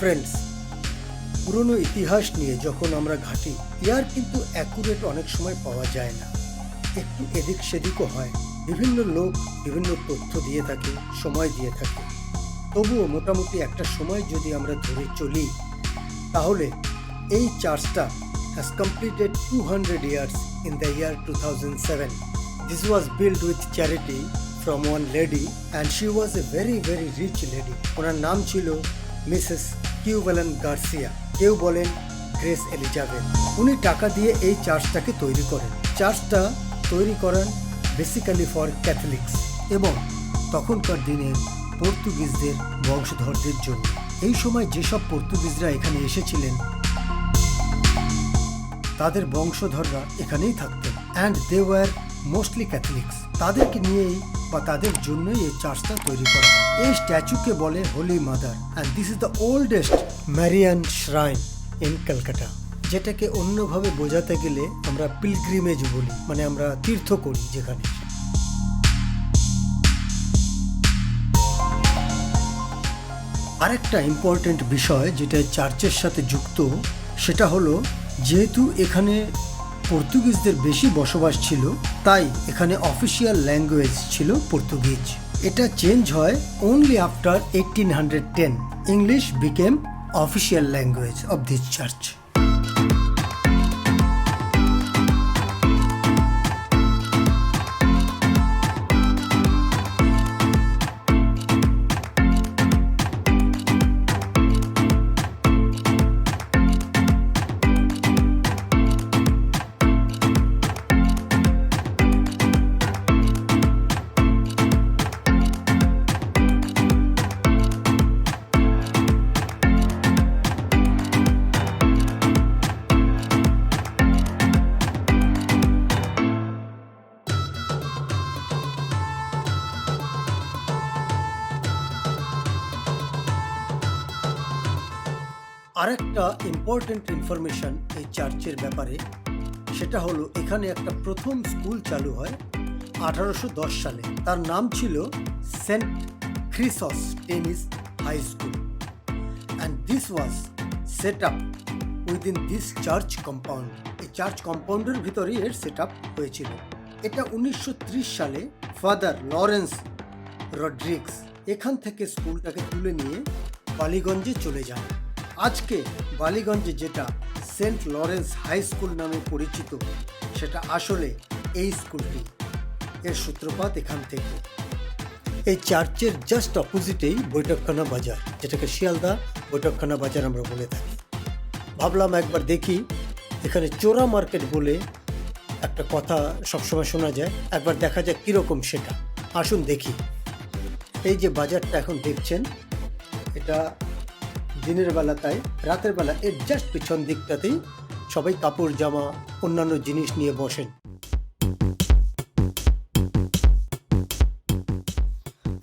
Friends, পুরনো ইতিহাস নিয়ে যখন আমরা ঘাঁটি, ইয়ার কিন্তু অ্যাকুরেট অনেক সময় পাওয়া যায় না, একটু এদিক সেদিকও হয়। বিভিন্ন লোক বিভিন্ন তথ্য দিয়ে থাকে, সময় দিয়ে থাকে। তবুও মোটামুটি একটা সময় যদি আমরা ধরে চলি, তাহলে এই চার্চটা has completed 200 years in the year 2007. This was built with charity from one lady and she was a very rich lady. ওনার নাম ছিল মিসেস কিউভেলান গার্সিয়া, কেউ বলেন গ্রেস এলিজাবেথ। উনি টাকা দিয়ে এই চার্চটাকে তৈরি করেন। চার্চটা তৈরি করেন বেসিক্যালি ফর ক্যাথলিক্স এবং তখনকার দিনের পর্তুগিজদের বংশধরদের জন্য। এই সময় যেসব পর্তুগিজরা এখানে এসেছিলেন তাদের বংশধররা এখানেই থাকতেন and they were mostly Catholics. তাদেরকে নিয়েই বা তাদের জন্যই এই চার্চটা তৈরি করা হয়। এই স্ট্যাচুকে বলে holy mother and this is the oldest Marian shrine in Calcutta, যেটাকে অন্যভাবে বোঝাতে গেলে আমরা পিলগ্রিমেজ বলি, মানে আমরা তীর্থ করি যেখানে। আরেকটা ইম্পর্টেন্ট বিষয় যেটা চার্চের সাথে যুক্ত, সেটা হলো যেহেতু এখানে পর্তুগিজদের বেশি বসবাস ছিল, তাই এখানে অফিসিয়াল ল্যাঙ্গুয়েজ ছিল পর্তুগিজ। এটা চেঞ্জ হয় only after 1810. English became official language of this church. আরেকটা ইম্পর্টেন্ট ইনফরমেশন এই চার্চের ব্যাপারে, সেটা হলো এখানে একটা প্রথম স্কুল চালু হয় 1810 সালে। তার নাম ছিল saint Chrysostom's high school and this was set up within this church compound. এই চার্চ কম্পাউন্ডের ভিতরেই এর সেট আপ হয়েছিল। এটা 1930 সালে ফাদার লরেন্স রড্রিগস এখান থেকে স্কুলটাকে তুলে নিয়ে বালিগঞ্জে চলে যান। আজকে বালিগঞ্জে যেটা সেন্ট লরেন্স হাই স্কুল নামে পরিচিত, সেটা আসলে এই স্কুলটি। এর সূত্রপাত এখান থেকে। এই চার্চের জাস্ট অপোজিটেই বৈঠকখানা বাজার, যেটাকে শিয়ালদা বৈঠকখানা বাজার আমরা বলে থাকি। ভাবলাম একবার দেখি, এখানে চোরা মার্কেট বলে একটা কথা সবসময় শোনা যায়, একবার দেখা যায় কীরকম সেটা। আসুন দেখি। এই যে বাজারটা এখন দেখছেন, এটা দিনের বেলা, তাই রাতের বেলা এর জাস্ট পিছন দিকটাতেই সবাই কাপড় জামা অন্যান্য জিনিস নিয়ে বসেন।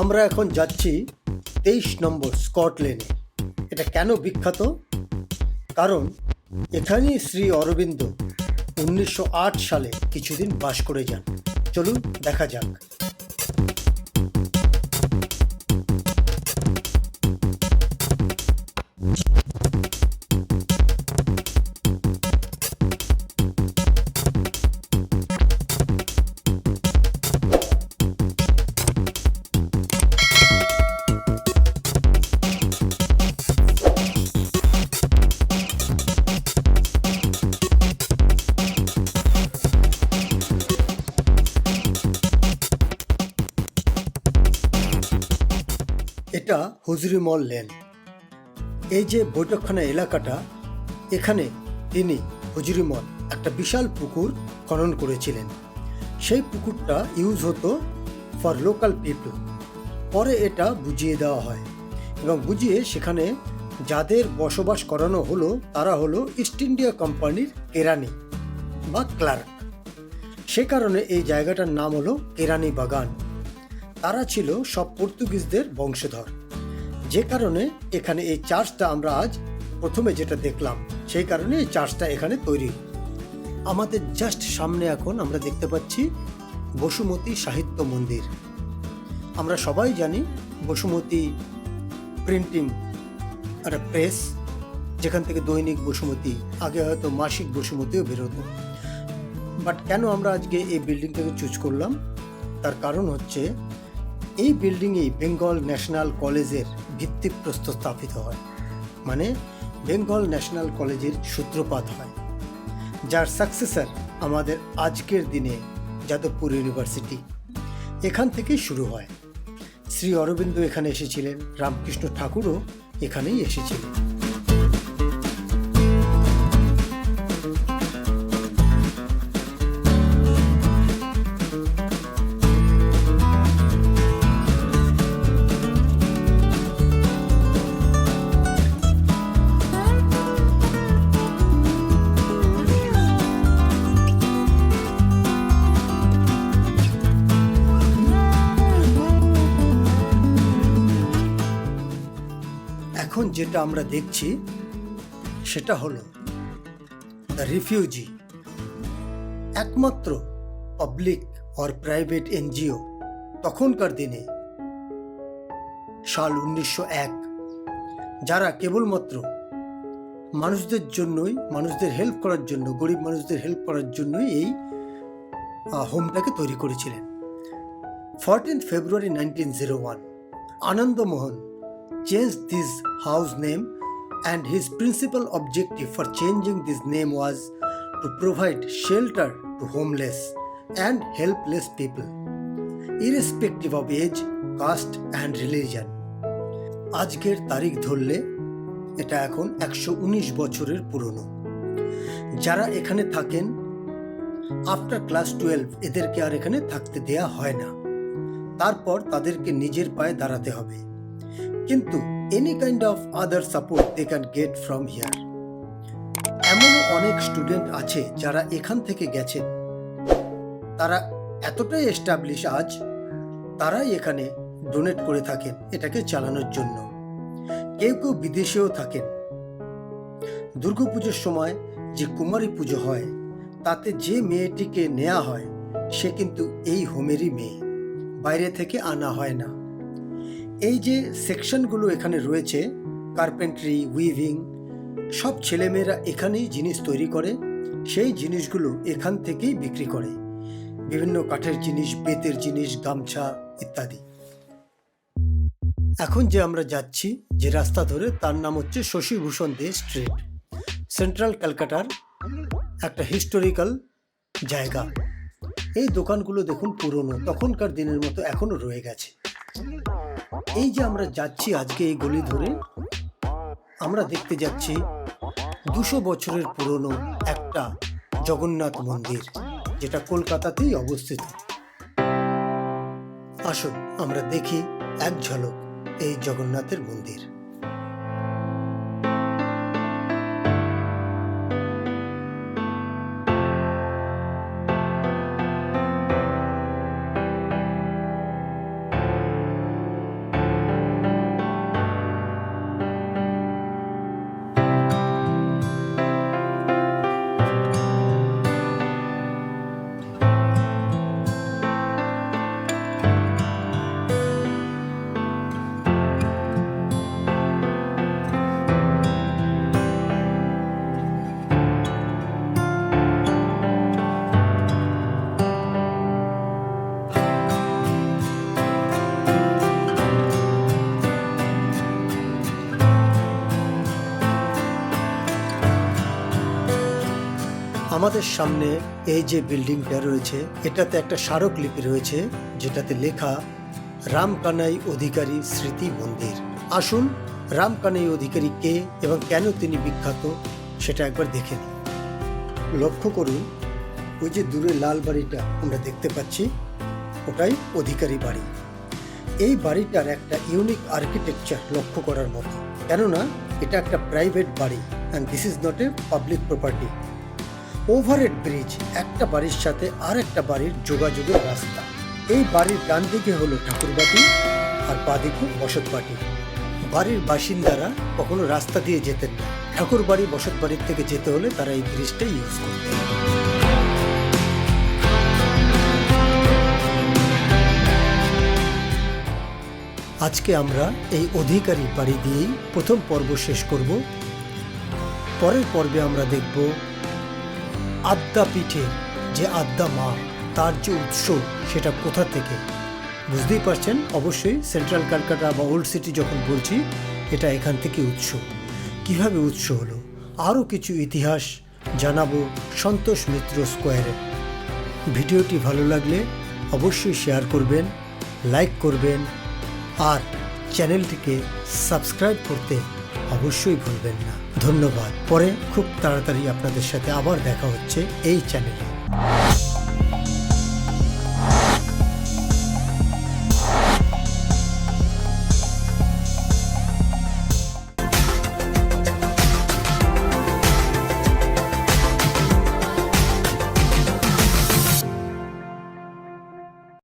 আমরা এখন যাচ্ছি 23 নম্বর স্কট লেনে। এটা কেন বিখ্যাত? কারণ এখানেই শ্রী অরবিন্দ 1908 সালে কিছুদিন বাস করে যান। চলুন দেখা যাক। এটা হুজুরিমল লেন। এই যে বৈঠকখানা এলাকাটা, এখানে তিনি হুজুরিমল একটা বিশাল পুকুর খনন করেছিলেন। সেই পুকুরটা ইউজ হতো ফর লোকাল পিপল। পরে এটা বুঝিয়ে দেওয়া হয় এবং বুঝিয়ে সেখানে যাদের বসবাস করানো হলো তারা হলো ইস্ট ইন্ডিয়া কোম্পানির কেরানি বা ক্লার্ক। সে কারণে এই জায়গাটার নাম হলো কেরানি বাগান। তারা ছিল সব পর্তুগিজদের বংশধর, যে কারণে এখানে এই চার্চটা আমরা আজ প্রথমে যেটা দেখলাম, সেই কারণে এই চার্চটা এখানে তৈরি। আমাদের জাস্ট সামনে এখন আমরা দেখতে পাচ্ছি বসুমতী সাহিত্য মন্দির। আমরা সবাই জানি বসুমতী প্রিন্টিং একটা প্রেস, যেখান থেকে দৈনিক বসুমতী, আগে হয়তো মাসিক বসুমতীও বেরোতো। বাট কেন আমরা আজকে এই বিল্ডিংটাকে চুজ করলাম, তার কারণ হচ্ছে এই বিল্ডিংয়েই বেঙ্গল ন্যাশনাল কলেজের ভিত্তিপ্রস্তর স্থাপিত হয়, মানে বেঙ্গল ন্যাশনাল কলেজের সূত্রপাত হয়, যার সাকসেসর আমাদের আজকের দিনে যাদবপুর ইউনিভার্সিটি। এখান থেকেই শুরু হয়। শ্রী অরবিন্দ এখানে এসেছিলেন, রামকৃষ্ণ ঠাকুরও এখানেই এসেছিলেন। এখন যেটা আমরা দেখছি সেটা হলো দ্য রিফিউজি, একমাত্র পাবলিক অর প্রাইভেট এনজিও তখনকার দিনে, সাল 1901, যারা কেবলমাত্র মানুষদের জন্যই, মানুষদের হেল্প করার জন্য, গরিব মানুষদের হেল্প করার জন্যই এই হোমটাকে তৈরি করেছিলেন। 14th February 1901, Ananda Mohan changed this house name, and his principal objective for changing this name was to provide shelter to homeless and helpless people, irrespective of age, caste and religion. আজকের তারিখ ধরলে এটা এখন 119 বছরের পুরনো। যারা এখানে থাকেন আফটার ক্লাস 12 এদেরকে আর এখানে থাকতে দেয়া হয় না, তারপর তাদেরকে নিজের পায়ে দাঁড়াতে হবে। কিন্তু any kind of other support they can get from here. এমনও অনেক স্টুডেন্ট আছে যারা এখান থেকে গেছেন, তারা এতটাই এস্টাবলিশ আজ, তারাই এখানে ডোনেট করে থাকেন এটাকে চালানোর জন্য। কেউ কেউ বিদেশেও থাকেন। দুর্গাপুজোর সময় যে কুমারী পুজো হয়, তাতে যে মেয়েটিকে নেওয়া হয় সে কিন্তু এই হোমেরই মেয়ে, বাইরে থেকে আনা হয় না। এই যে সেকশনগুলো এখানে রয়েছে, কার্পেন্ট্রি, উইভিং, সব ছেলেমেয়েরা এখানেই জিনিস তৈরি করে, সেই জিনিসগুলো এখান থেকেই বিক্রি করে, বিভিন্ন কাঠের জিনিস, বেতের জিনিস, গামছা ইত্যাদি। এখন যে আমরা যাচ্ছি যে রাস্তা ধরে, তার নাম হচ্ছে শশীভূষণ দে স্ট্রিট, সেন্ট্রাল ক্যালকাটার একটা হিস্টোরিক্যাল জায়গা। এই দোকানগুলো দেখুন পুরনো, তখনকার দিনের মতো এখনো রয়ে গেছে। এই যে আমরা যাচ্ছি আজকে এই গলি ধরে, আমরা দেখতে যাচ্ছি 200 বছরের পুরনো একটা জগন্নাথ মন্দির, যেটা কলকাতাতেই অবস্থিত। আসুন আমরা দেখি এক ঝলক এই জগন্নাথের মন্দির। আমাদের সামনে এই যে বিল্ডিংটা রয়েছে, এটাতে একটা স্মারকলিপি রয়েছে যেটাতে লেখা রামকানাই অধিকারী স্মৃতি মন্দির। আসুন রামকানাই অধিকারী কে এবং কেন তিনি বিখ্যাত সেটা একবার দেখে নিই। লক্ষ্য করুন, ওই যে দূরে লাল বাড়িটা আমরা দেখতে পাচ্ছি, ওটাই অধিকারী বাড়ি। এই বাড়িটার একটা ইউনিক আর্কিটেকচার লক্ষ্য করার মতো, কেননা এটা একটা প্রাইভেট বাড়ি and this is not a public property. Overhead bridge একটা বাড়ির সাথে আর একটা বাড়ির যোগাযোগের রাস্তা। এই বাড়ির ডান দিকে হলো ঠাকুরবাড়ি আর বাঁ দিকে বসতবাড়ি। বাড়ির বাসিন্দারা কখনো রাস্তা দিয়ে যেতেন না, ঠাকুরবাড়ি বসতবাড়ির থেকে যেতে হলে তারা এই ব্রিজটা ইউজ করতেন। আজকে আমরা এই অধিকারী বাড়ি দিয়েই প্রথম পর্ব শেষ করব। পরের পর্বে আমরা দেখব আদ্যাপীঠে যে আদ্যা মা, তার যে উৎস সেটা কোথা থেকে। বুঝতেই পারছেন, অবশ্যই সেন্ট্রাল ক্যালকাটা বা ওল্ড সিটি যখন বলছি, এটা এখান থেকে উৎস। কিভাবে উৎস হলো, আরও কিছু ইতিহাস জানাবো সন্তোষ মিত্র স্কোয়ারে। ভিডিওটি ভালো লাগলে অবশ্যই শেয়ার করবেন, লাইক করবেন, আর চ্যানেলটিকে সাবস্ক্রাইব করতে অবশ্যই ভুলবেন না। ধন্যবাদ। পরে খুব তাড়াতাড়ি আপনাদের সাথে আবার দেখা হচ্ছে এই চ্যানেলে।